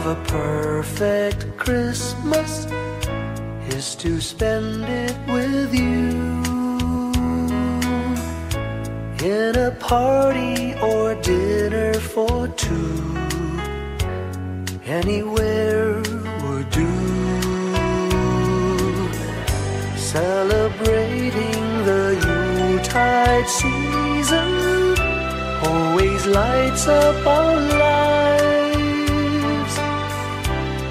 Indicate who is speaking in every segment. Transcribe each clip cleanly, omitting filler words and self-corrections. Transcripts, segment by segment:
Speaker 1: of a perfect Christmas is to spend it with you, in a party or dinner for two. Anywhere would do. Celebrating the Yuletide season always lights up our lives.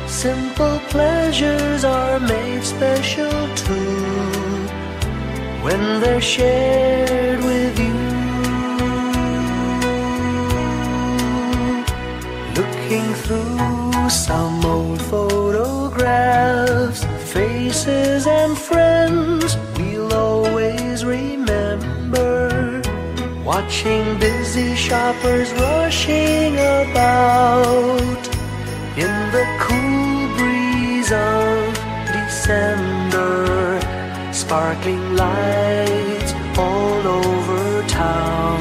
Speaker 1: Simple pleasures are made special too when they're shared with you. Looking through some old photographs, faces and friends we'll always remember. Watching busy shoppers rushing about in the cool breeze of December. Sparkling lights all over town,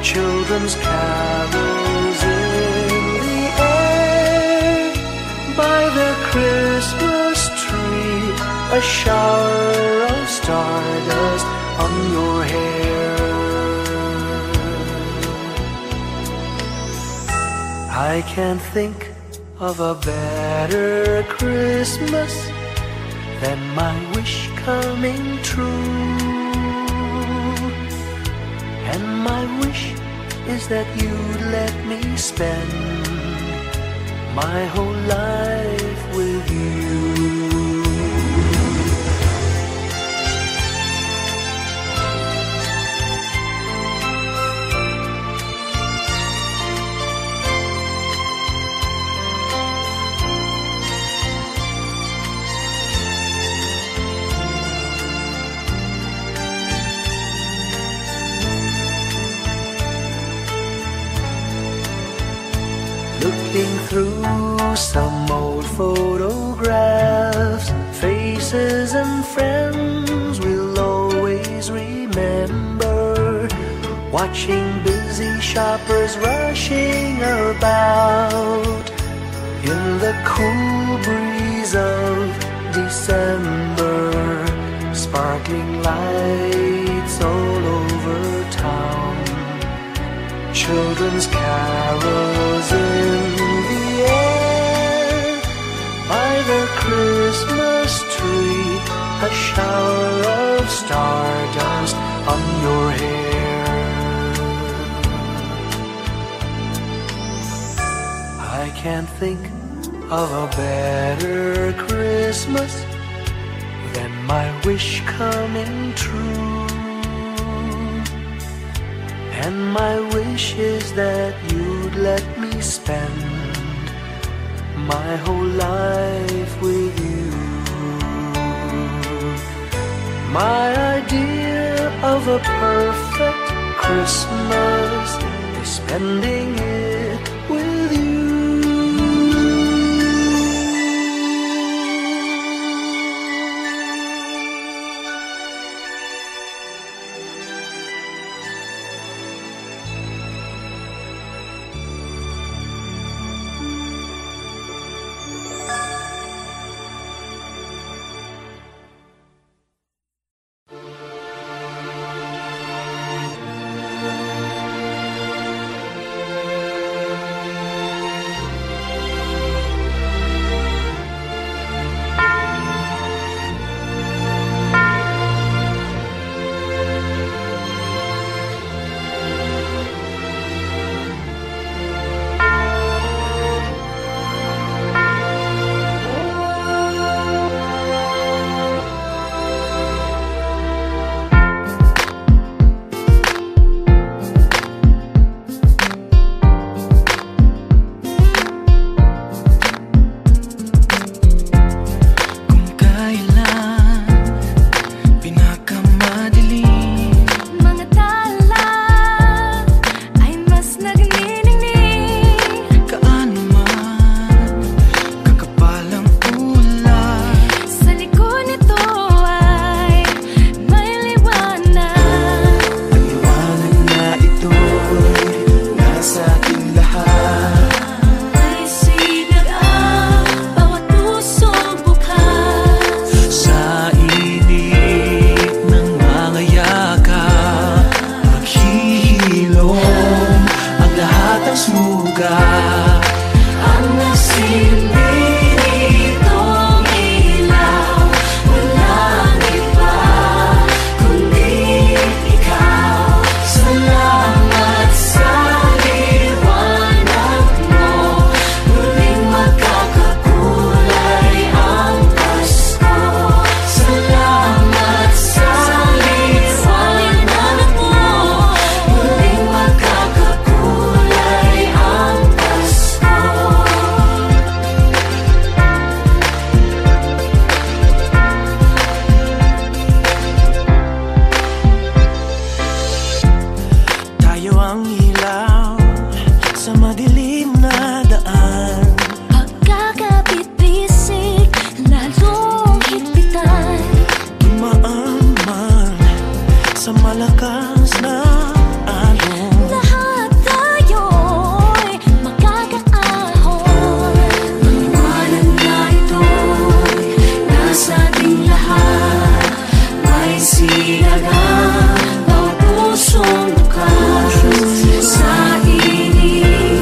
Speaker 1: children's carols in the air. By the Christmas tree, a shower of stardust on your hair. I can't think of a better Christmas than my wish coming true. And my wish is that you'd let me spend my whole life with you. Looking through some old photographs, faces and friends we'll always remember. Watching busy shoppers rushing about in the cool breeze of December. Sparkling lights all over town, children's carols in the air. By the Christmas tree, a shower of stardust on your hair. I can't think of a better Christmas than my wish coming true. And my wish is that you'd let me spend my whole life with you. My idea of a perfect Christmas is spending it with you. sa malakas na alon.
Speaker 2: Lahat tayo'y magkakaahon. Maliwanag na ito'y nasa ating lahat. May sinagang bawat pusong bukas. Sa init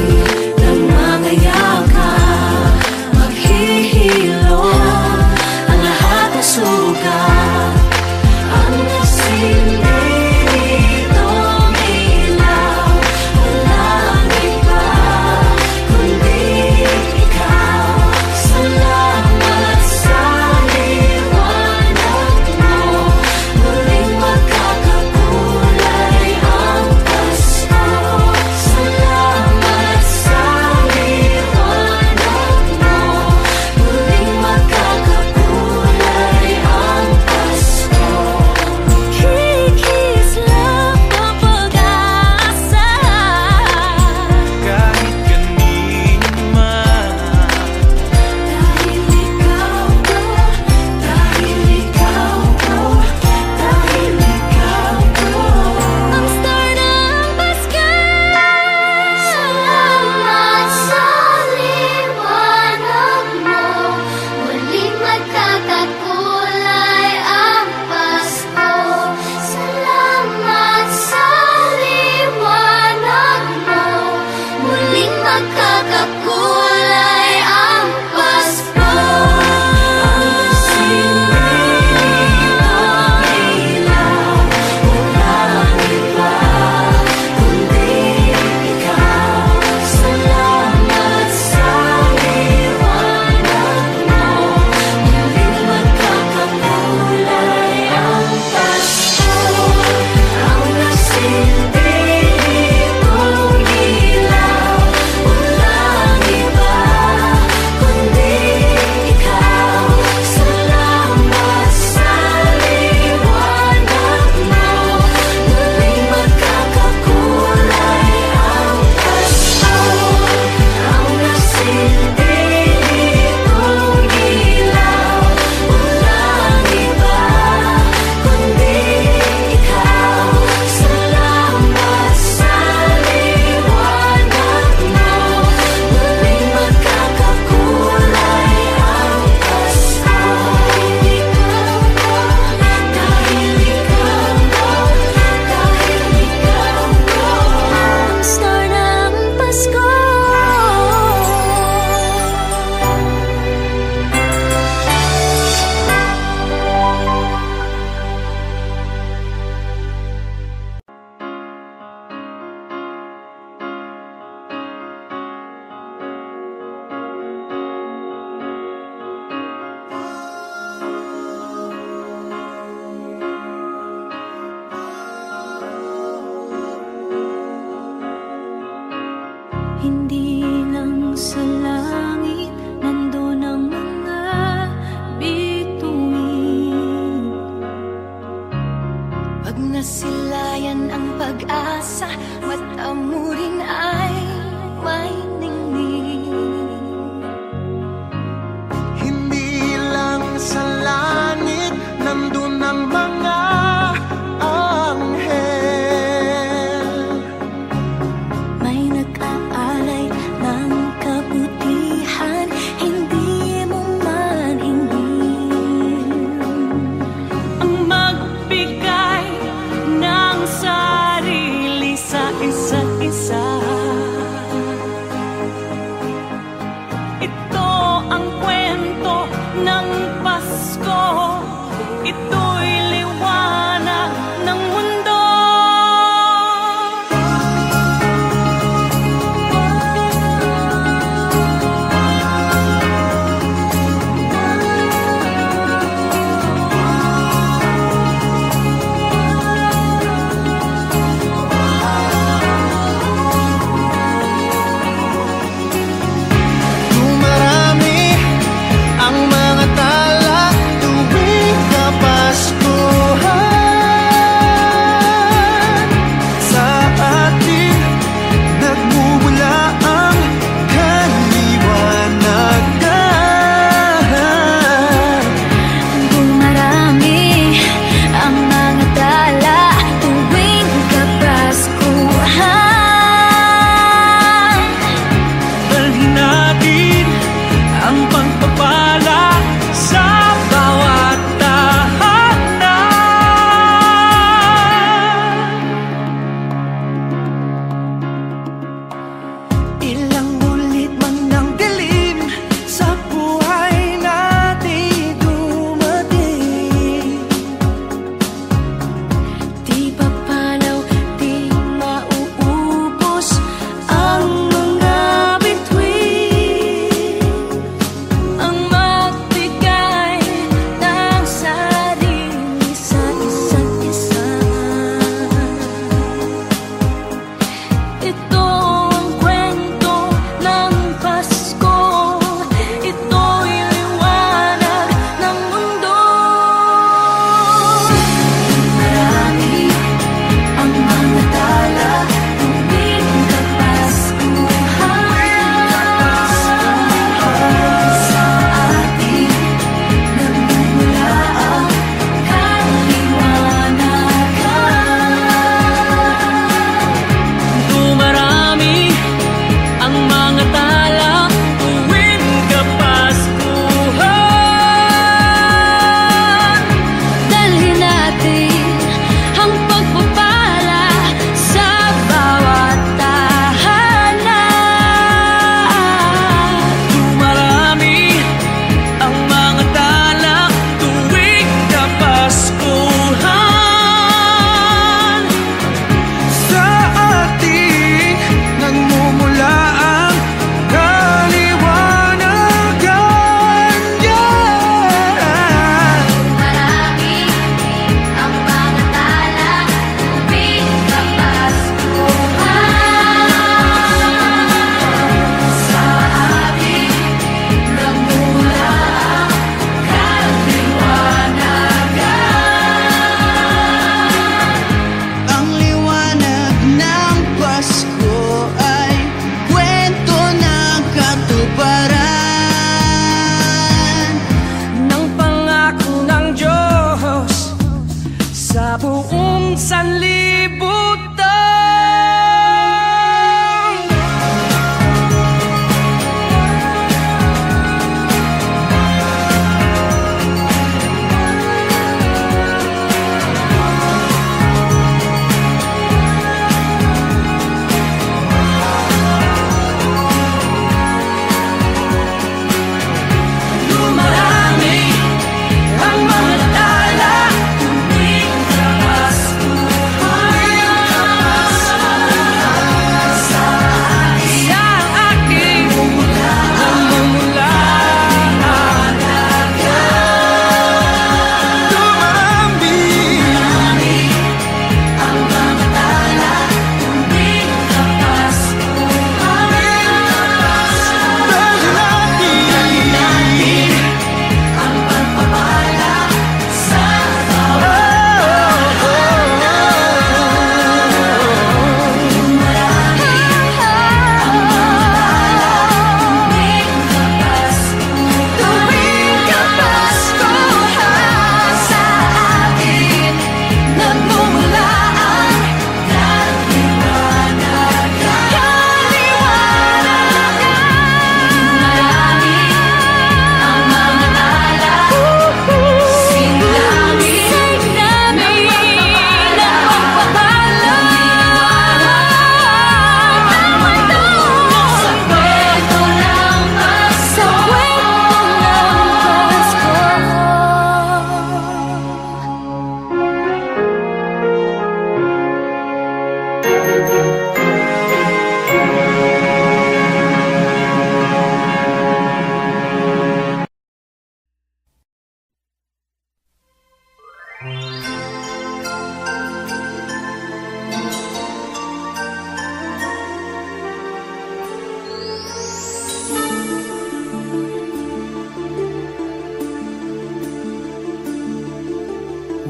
Speaker 2: ng mga yakap, maghihilom ang lahat ng sugat. Ang nagsindi nitong ilaw, walang iba kundi ikaw. Salamat sa liwanag mo, muling magkakakulay ang Pasko. Salamat sa liwanag mo, muling magkakakulay ang Pasko. Kikislap ang pag-asa,
Speaker 1: Kahit kanino man,
Speaker 2: dahil ikaw ko, dahil ikaw ko, dahil ikaw ko, ang star ng Pasko. Salamat sa liwanag mo, muling magkakakulay ang Pasko. Salamat sa liwanag mo, muling magkakakulay ang Pasko. Ang sinilitong ilaw, walang iba kundi ikaw. Salamat sa liwanag mo, muling magkakakulay ang Pasko. Ang nasinilitong ilaw, walang iba kundi ikaw. Salamat sa liwanag mo, muling magkakakulay ang Pasko. Ang nasinilitong ilaw, walang iba kundi ikaw. Salamat sa liwanag mo, muling magkakakulay ang Pasko. Dahil ikaw ko, dahil ikaw ko, ang star ng Pasko. Hindi lang sa langit nandun ang mga bituin. Pag nasilayan ang pag-asa, mata mo rin ay may ningning.
Speaker 1: hindi lang sa langit nandun ang mga anghel.
Speaker 2: May nag-aalay ng kabutihan, hindi mo man hingin. Ang magbigay ng sarili sa isa't isa.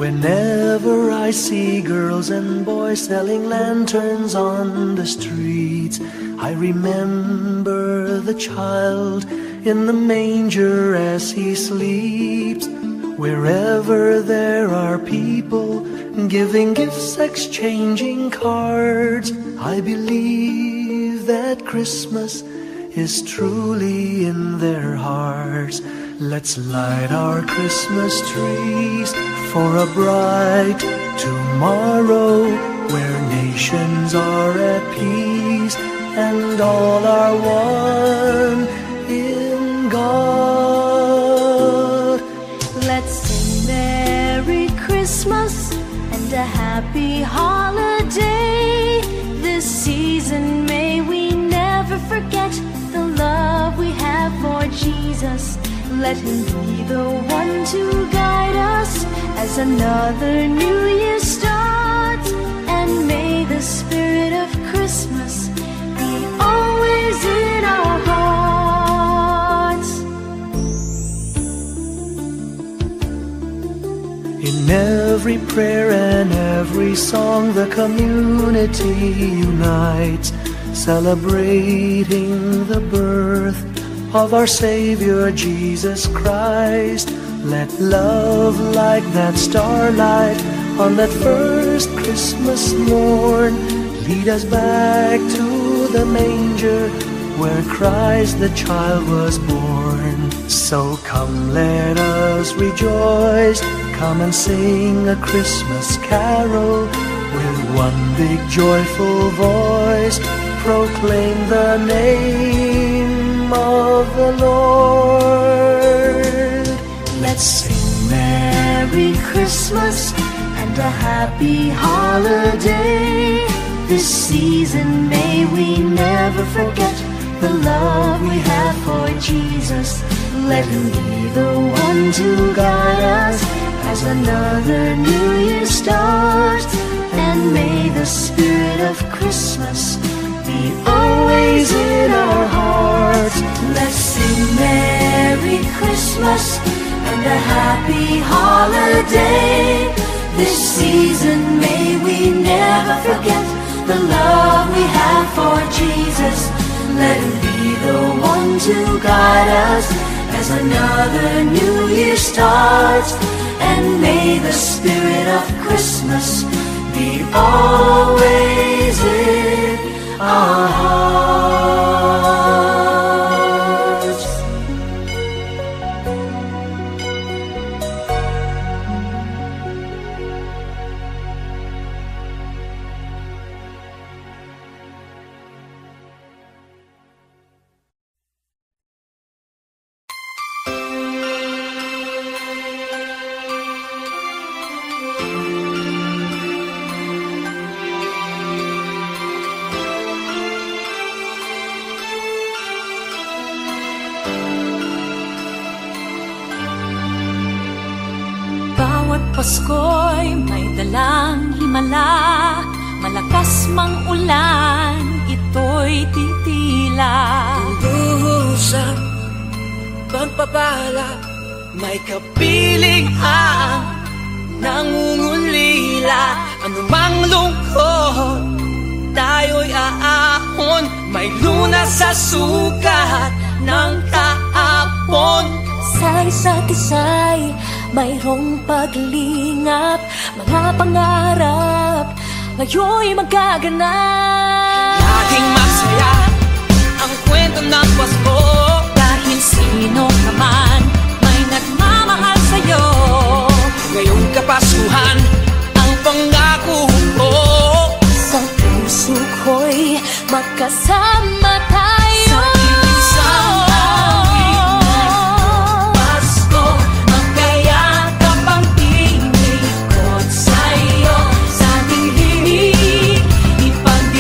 Speaker 1: Whenever I see girls and boys selling lanterns on the streets, I remember the child in the manger as he sleeps. Wherever there are people giving gifts, exchanging cards, I believe that Christmas is truly in their hearts. Let's light our Christmas trees for a bright tomorrow, where nations are at peace and all are one in God.
Speaker 2: Let's sing Merry Christmas and a happy holiday. This season may we never forget the love we have for Jesus. Let Him be the one to guide us as another new year starts. And may the spirit of Christmas be always in our hearts.
Speaker 1: In every prayer and every song, the community unites, celebrating the birth of our Savior Jesus Christ. Let love like that starlight on that first Christmas morn lead us back to the manger where Christ the child was born. So come, let us rejoice, come and sing a Christmas carol with one big joyful voice, proclaim the name of the Lord.
Speaker 2: Let's sing Merry Christmas and a happy holiday. This season may we never forget the love we have for Jesus. Let Him be the one to guide us as another new year starts. And may the spirit of Christmas be always in our hearts. Let's sing Merry Christmas and a happy holiday. This season may we never forget the love we have for Jesus. Let Him be the one to guide us as another new year starts. And may the spirit of Christmas be always in our hearts.
Speaker 3: Pasko'y may dalang himala, malakas mang ulan, ito'y titila.
Speaker 4: Lubusang pagpapala, may kapiling ang nangungulila. Anumang lungkot, tayo'y aahon, may lunas sa sukat ng kahapon.
Speaker 3: Sa isa't isa'y mayroong paglingap, mga pangarap ngayon'y magaganap.
Speaker 4: Laging masaya ang kwento ng Pasko,
Speaker 3: dahil sino ka man may nagmamahal sa'yo.
Speaker 4: ngayong Kapaskuhan ang pangako ko.
Speaker 3: Sa puso ko'y magkasama tayo
Speaker 4: Sa isang awit ng Pasko, magkayakap ang tingikot sa'yo. Sa ating himig, ipagdiwang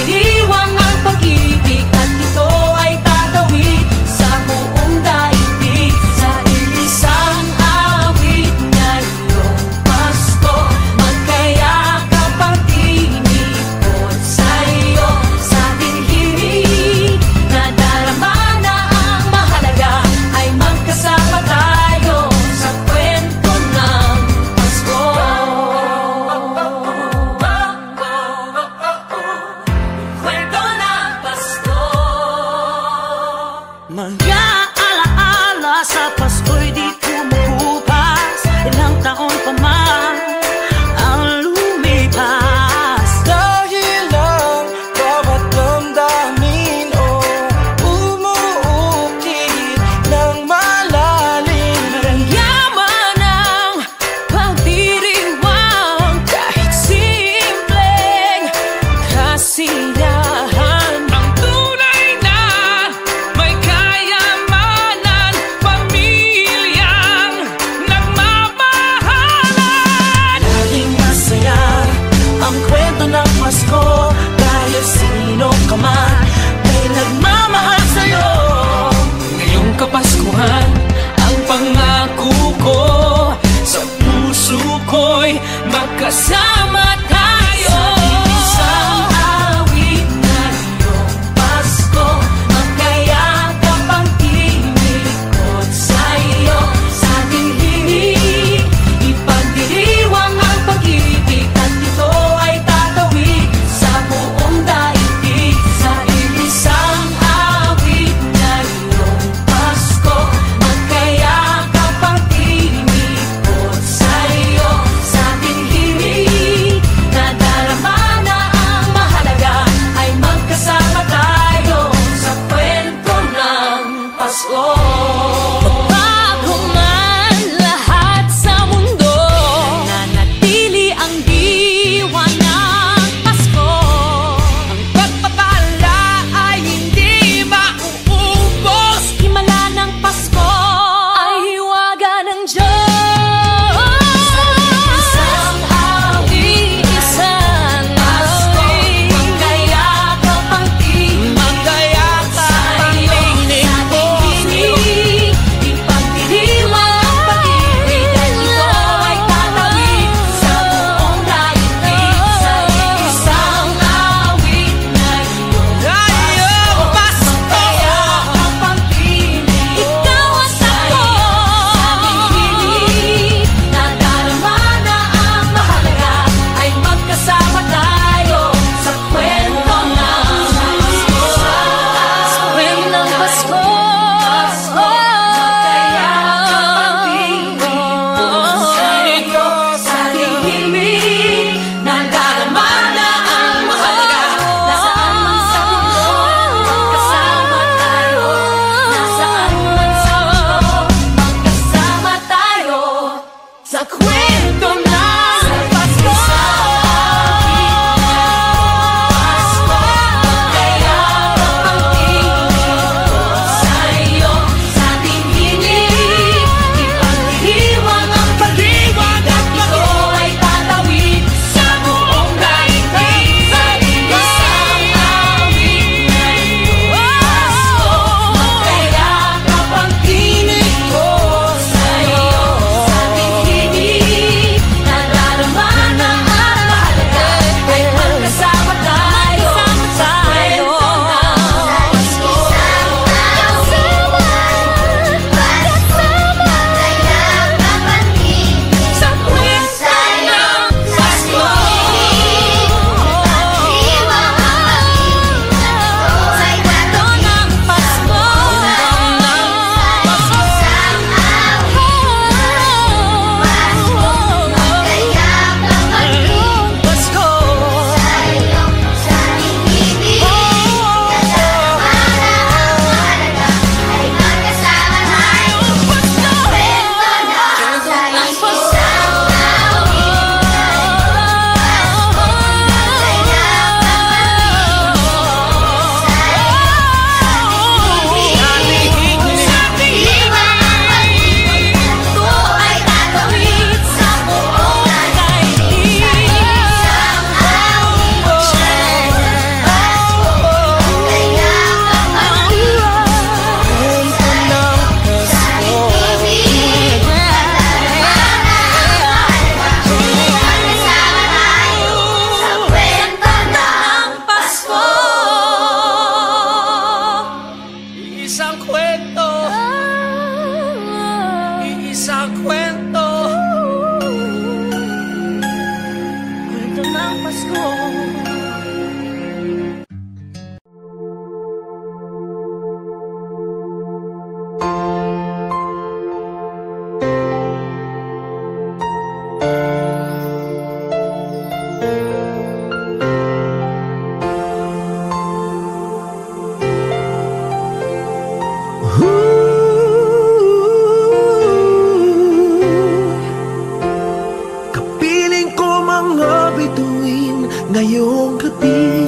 Speaker 1: gabi,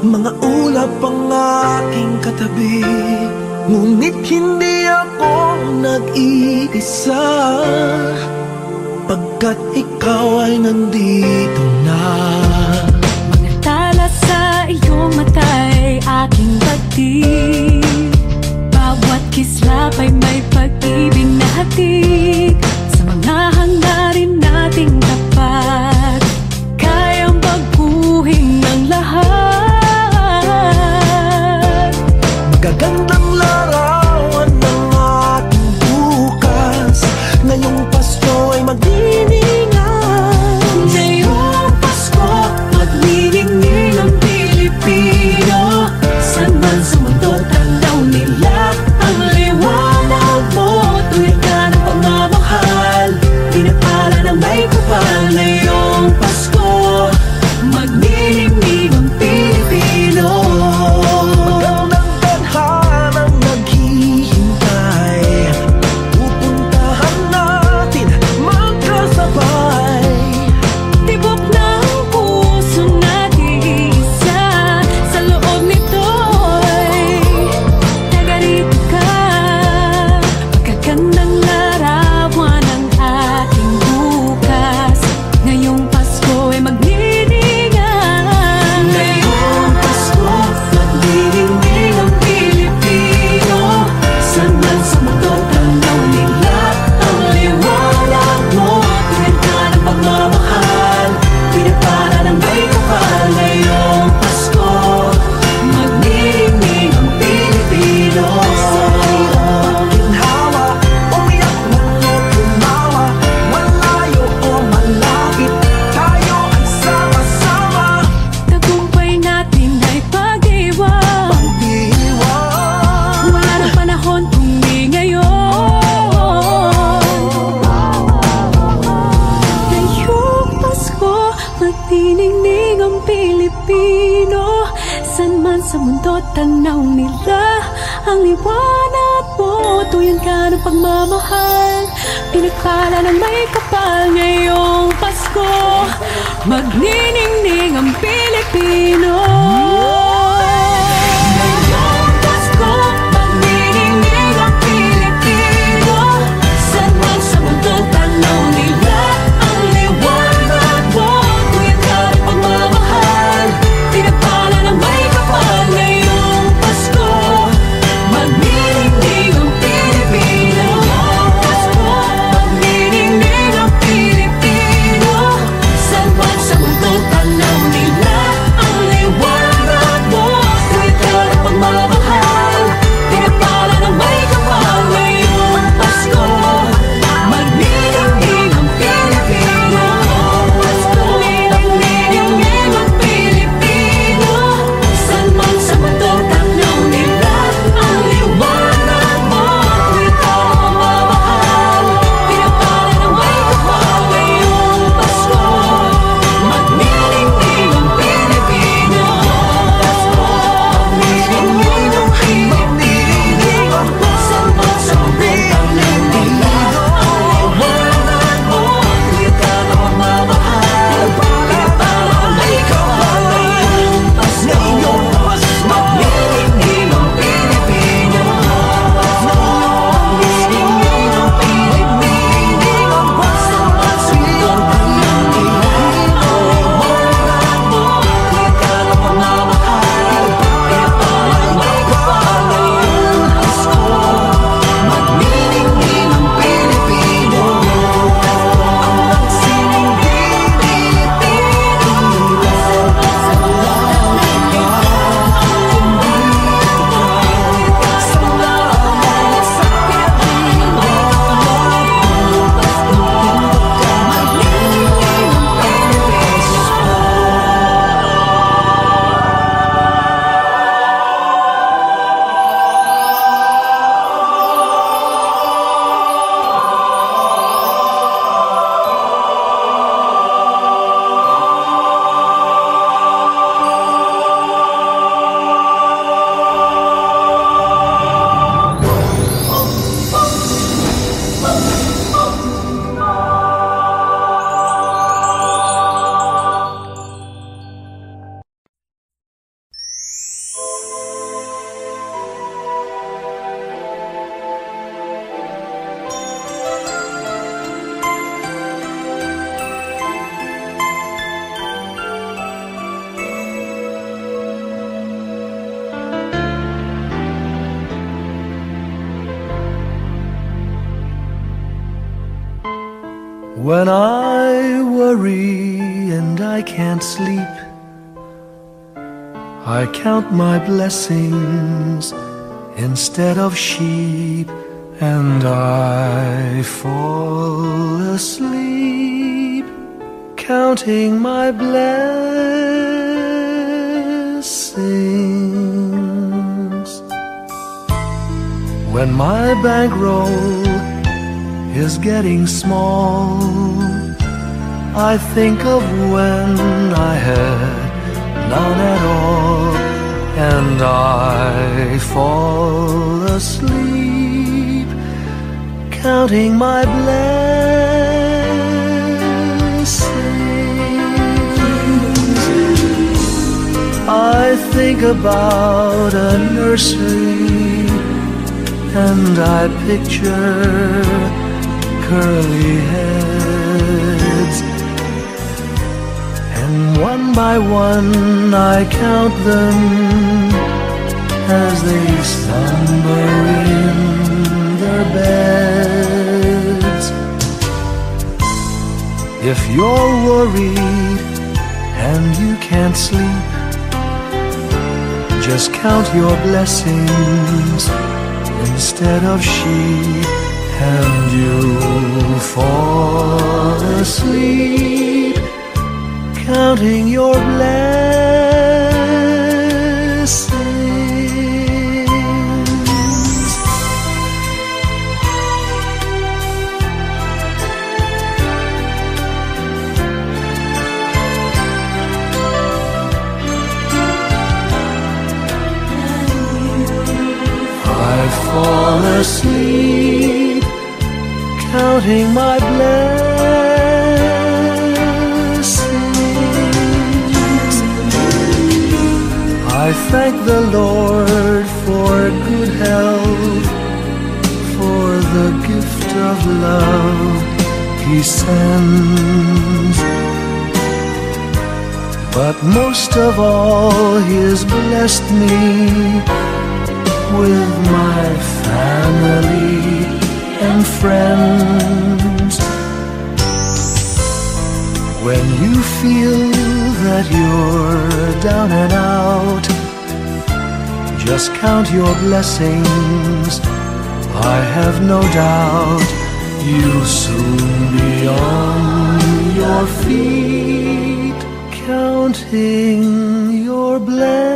Speaker 1: mga ulap ang aking katabi, ngunit hindi ako nag-iisa, pagkat ikaw ay nandito na.
Speaker 3: Mga tala sa iyong mata'y aking pagtig, bawat kislap ay may pag-ibig na hatid. Sa mga hangarin nating tapat, kayang baguhin ng lahat.
Speaker 1: Magagandang larawan ng ating bukas, ngayong Pasko ay magdiningan.
Speaker 3: Ngayong Pasko, magniningning ang Pilipino. Saan man sa mundo, tanaw nila ang liwanag mo. Tuwid ka ng pagmamahal, pinapala ng may kapal. Ngayong Pasko, magniningning ang Pilipino.
Speaker 1: Magandang tadhanang naghihintay, pupuntahan natin magkasabay.
Speaker 3: Tibok ng puso natin isa, sa loob nito'y tagarito ka. Magagandang larawan ang ating bukas, ngayong Pasko ay magniningan. Ngayong Pasko, magniningning ang Pilipino. Saan man sa mundo, tanaw nila ang liwanag mo. Tuwid ka ng pagmamahal, pinapala ng may kapal. Ngayong Pasko, magniningning ang Pilipino.
Speaker 1: Ginhawa, umiyak man o tumawa, malayo o malapit, tayo ay sama-sama.
Speaker 3: Tagumpay natin ay pag-iwan,
Speaker 1: Pag-iwan,
Speaker 3: wala nang panahon kung di ngayon. Ngayong Pasko, magniningning ang Pilipino. Saan man sa mundo, tanaw nila ang liwanag mo. Tuyan ka ng pagmamahal, pinakala ng may kapal. Ngayong Pasko, magniningning ang Pilipino. Ngayong Pasko, magniningning ang Pilipino. Saan man sa mundo, tanaw nila ang liwanag mo. Tuyan ka ng pagmamahal, pinapala ng may kapal. Ngayong Pasko, magniningning ang Pilipino. Pasko, magniningning ang Pilipino. Saan man sa mundo, tanaw nila ang liwanag
Speaker 1: When I worry and I can't sleep, I count my blessings instead of sheep, and I fall asleep counting my blessings. When my bankroll is getting small, I think of when I had none at all, and I fall asleep counting my blessings. I think about a nursery, and I picture curly heads, and one by one I count them as they slumber in their beds. If you're worried and you can't sleep, just count your blessings instead of sheep, and you'll fall asleep counting your blessings. I fall asleep counting my blessings. I thank the Lord for good health, for the gift of love He sends. But most of all, He has blessed me with my family and friends. When you feel that you're down and out, just count your blessings. I have no doubt you'll soon be on your feet, counting your blessings.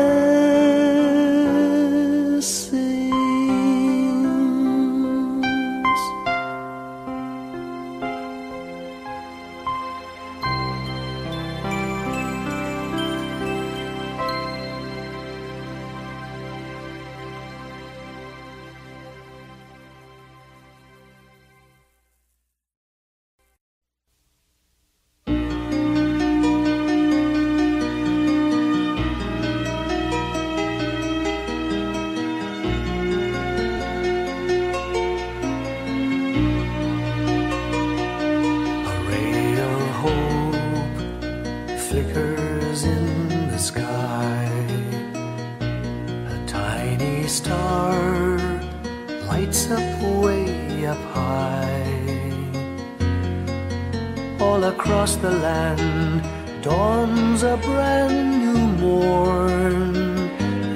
Speaker 1: Flickers in the sky, a tiny star lights up way up high. All across the land dawns a brand new morn.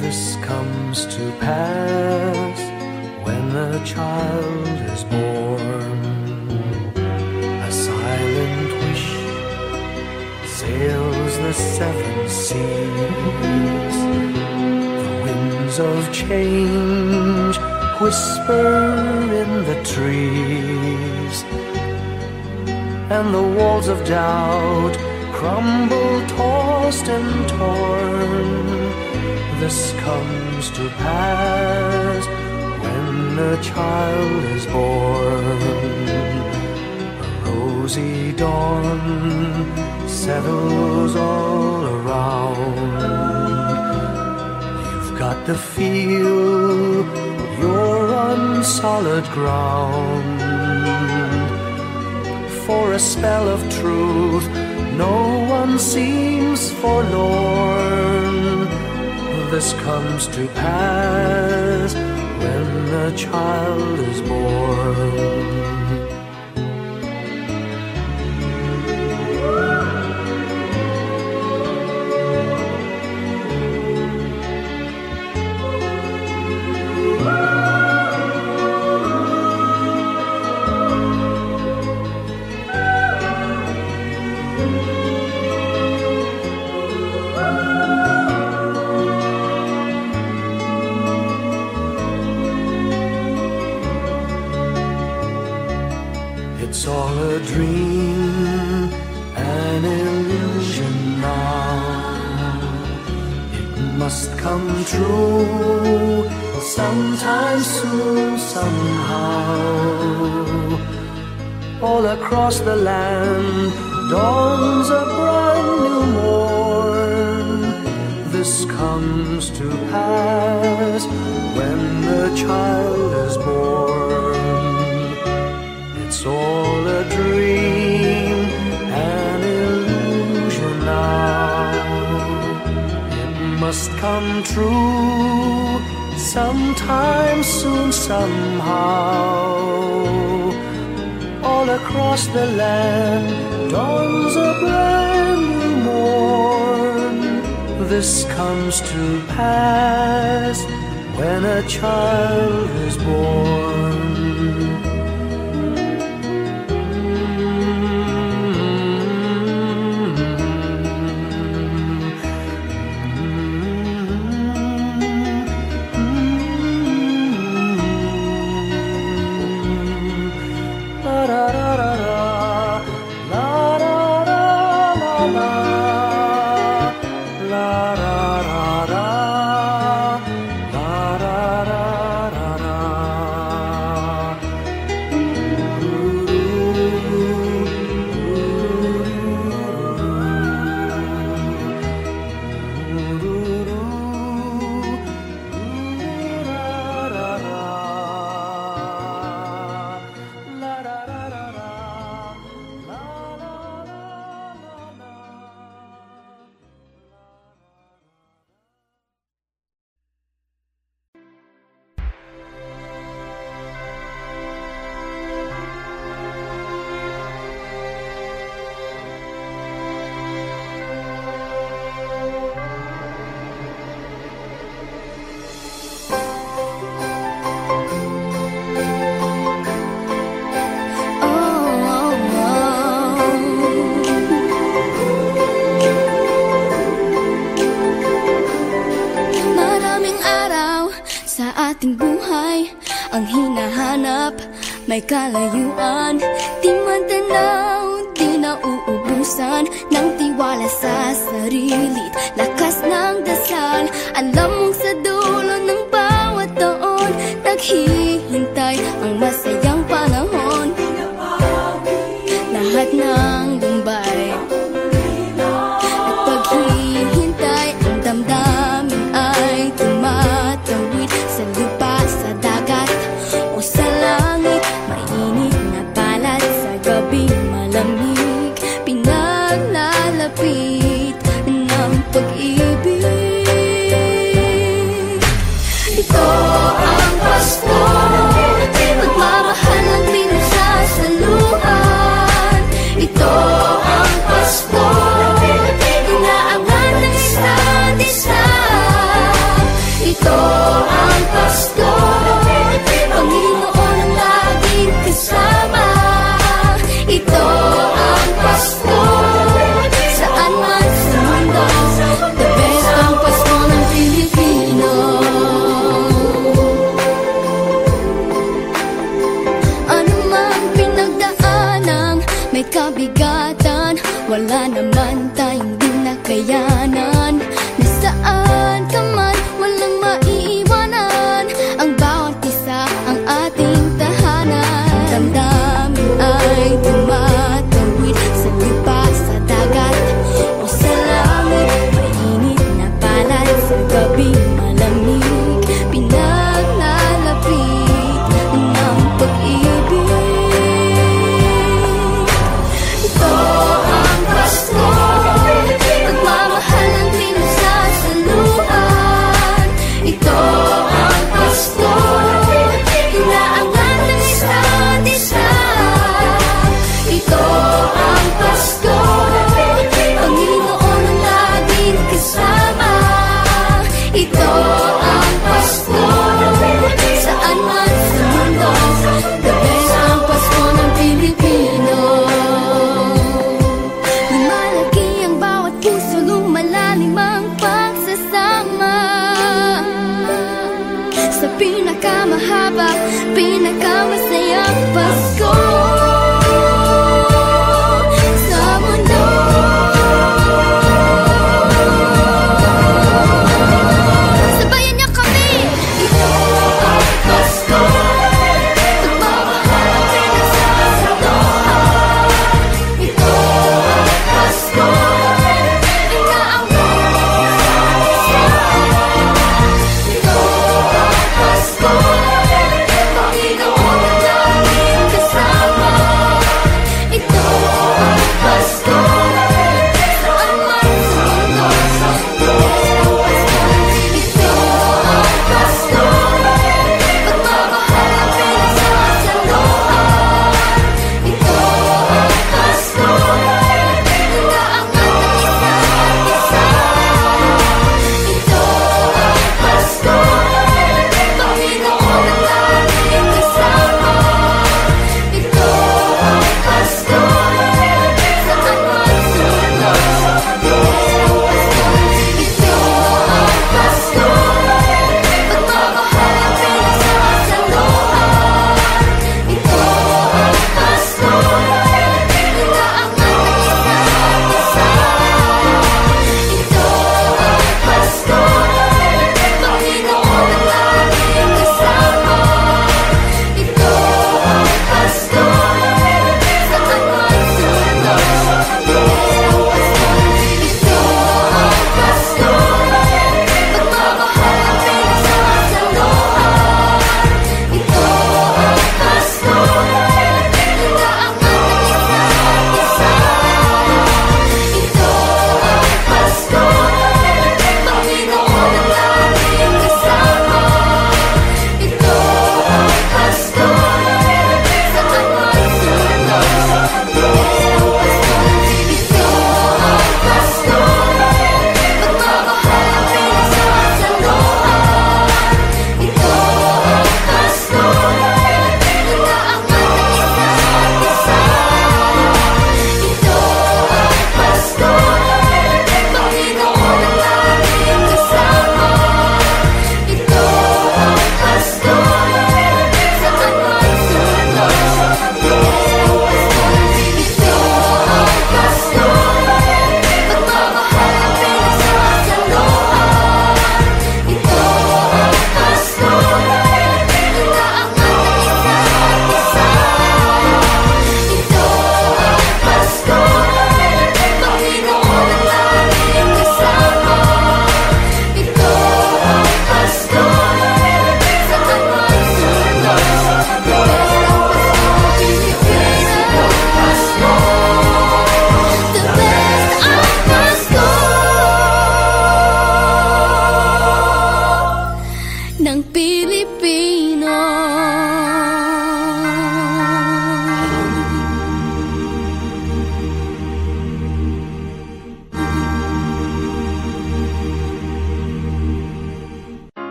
Speaker 1: This comes to pass when a child is born. A silent wish sails the seven seas. The winds of change whisper in the trees, and the walls of doubt crumble, tossed and torn. This comes to pass when a child is born. A rosy dawn settles all around. You've got to feel you're on solid ground. For a spell of truth, no one seems forlorn. This comes to pass when a child is born. must come true sometime soon, somehow. All across the land dawns a brand new morn. This comes to pass when the child is born. It's all a dream, an illusion now. It must come true sometime soon, somehow. All across the land dawns a brand new morn. This comes to pass when a child is born.
Speaker 5: Ang hinahanap, may kalayuan. Di man tanaw, di nauubusan ng tiwala sa sarili't lakas ng dasal. Alam mong sa dulo ng bawat taon, naghihintay ang masayang panahon. Lahat ng lumbay at paghihintay, ang damdamin ay tumatawid sa lupa, sa dagat o sa langit. Mainit na palad sa gabing malamig, pinaglalapit ng pag-ibig. Ito ang Pasko, pagmamahal ang pinagsasaluhan. Ito ang Pasko, inaabangan ng isa't isa. Ito ang Pasko, Panginoon ang laging kasama. Ito ang Pasko, saan man sa mundo, the best ang Pasko ng Pilipino. Ano mang pinagdaanang may kabigatan, wala naman tayong di nakayanan. Nasaan ka man, walang maiiwanan, ang bawat isa ang ating tahanan. Damdamin ay tumatawid sa lupa, sa dagat o sa langit. Mainit na palad sa gabing malamig, pinaglalapit ng pag-ibig. Ito ang Pasko, pagmamahal ang pinagsasaluhan.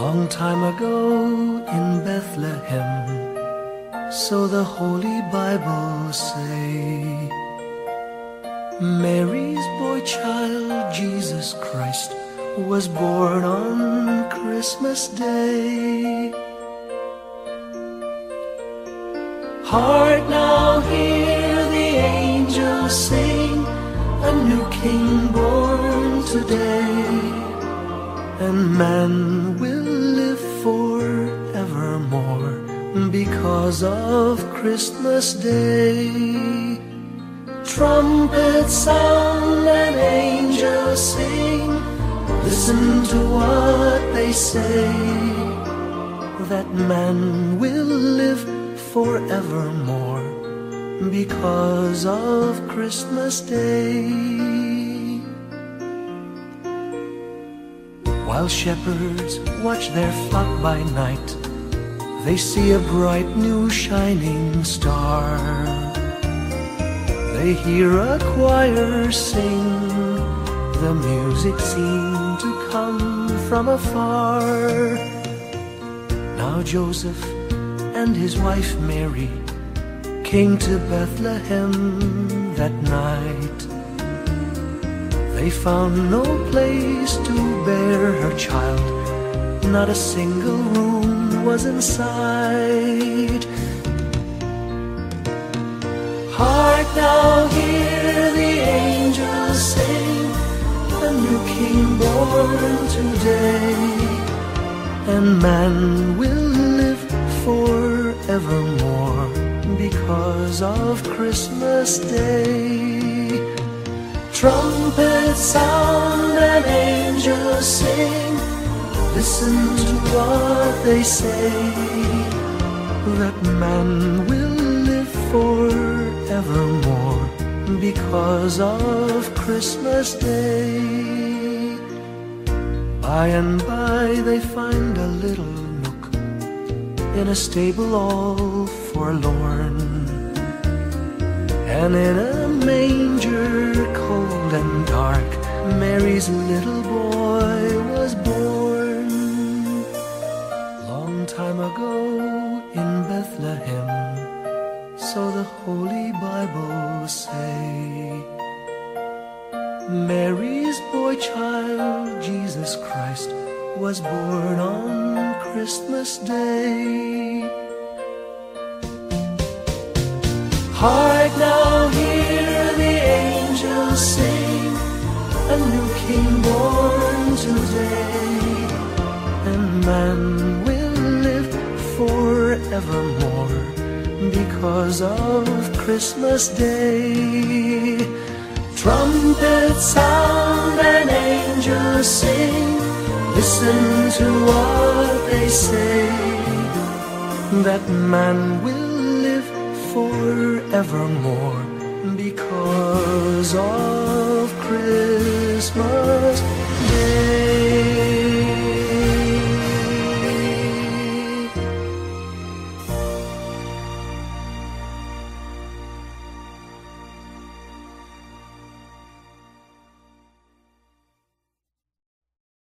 Speaker 1: Long time ago in Bethlehem, so the Holy Bible say, Mary's boy child, Jesus Christ, was born on Christmas Day. Hark now, hear the angels sing, a new King born today, and man will live forevermore because of Christmas Day. Trumpets sound and angels sing, listen to what they say, that man will live forevermore because of Christmas Day. While shepherds watch their flock by night, they see a bright new shining star. They hear a choir sing, the music seemed to come from afar. Now Joseph and his wife Mary came to Bethlehem that night. They found no place to bear her child, not a single room was in sight. Hark now, hear the angels sing, a new King born today, and man will live forevermore because of Christmas Day. Trumpets sound and angels sing, listen to what they say, that man will live forevermore because of Christmas Day. By and by they find a little nook in a stable all forlorn, and in a manger cold and dark, Mary's little boy was born. Long time ago in Bethlehem, so the Holy Bible say, Mary's boy child, Jesus Christ, was born on Christmas Day. Hark now, hear the angels sing, a new King born today, and man will live forevermore because of Christmas Day. Trumpets sound and angels sing, listen to what they say, that man will live forevermore because of Christmas